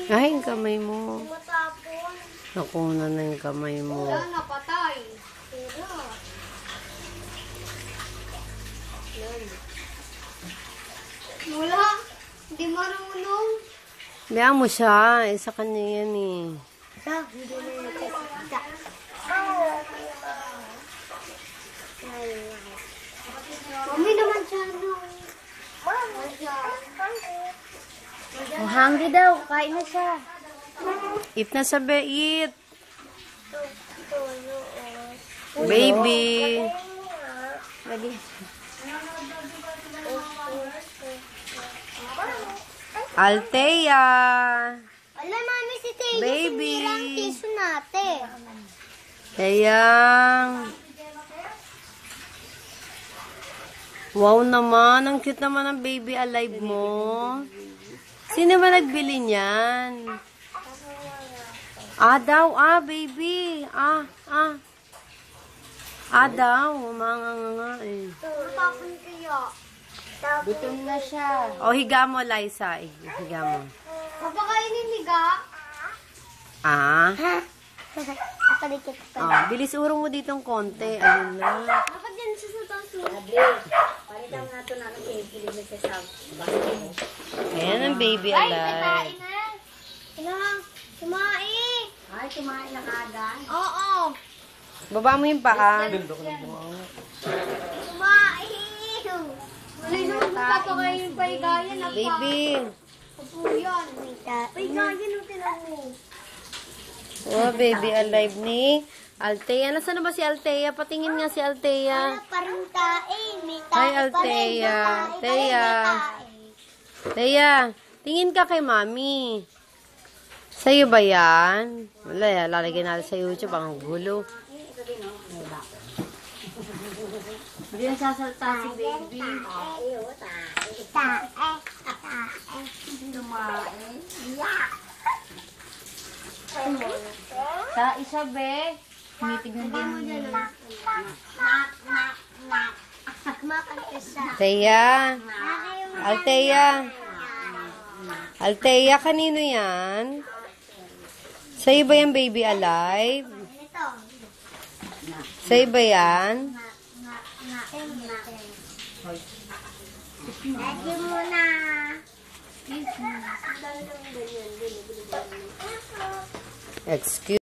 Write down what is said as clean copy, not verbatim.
Ay, yung kamay mo. Matapon. Nakuna na yung kamay mo. Wala, napatay. Wala. Hindi marunong. Biya mo siya. Sa kanya yan eh. Hindi na nakikita. Mami naman siya, no? Oh, hungry daw. Kain na siya. Eat na sabi, eat. Baby. Ready? Althea. Wala, mami, si Taylor. Baby. Sinira ang tissue natin. Kayang. Wow naman. Ang cute naman ng baby alive mo. Sino ba nagbili niyan? Daw. Baby. Daw. Mga eh. Matapon kaya. Gutom na siya. O, higa mo, Liza. Higa mo. Papakainin niga. Akalikit pa. Bilis urong mo ditong konti. Ayun na. Dapat yan siya sa taso. Palitan nga ito namin kay Pilig na siya sa bahay. Ayan ang baby Ay, alive. kakain na. Kailangan. Kumain. Ay, kumain na kaagad. Oo. Baba mo yung paa. Kumain. Wala naman papakainin pa igayan. Baby. Opo yan. Paigayan yung tinan mo. Oh, baby alive ni Althea. Nasaan na ba si Althea? Patingin nga si Althea. Parang kain. May Hi, Althea. Althea, tingin ka kay Mami. Sa'yo ba yan? Wala yan. Lalagyan natin sa YouTube. Ang gulo. Hindi na sasalta si baby. Sa isa, be. Tinitignan din mo. Althea. Althea. Althea, kanino yan? Sa'yo ba yan, baby alive? Sa'yo ba yan? Lagi mo na. Excuse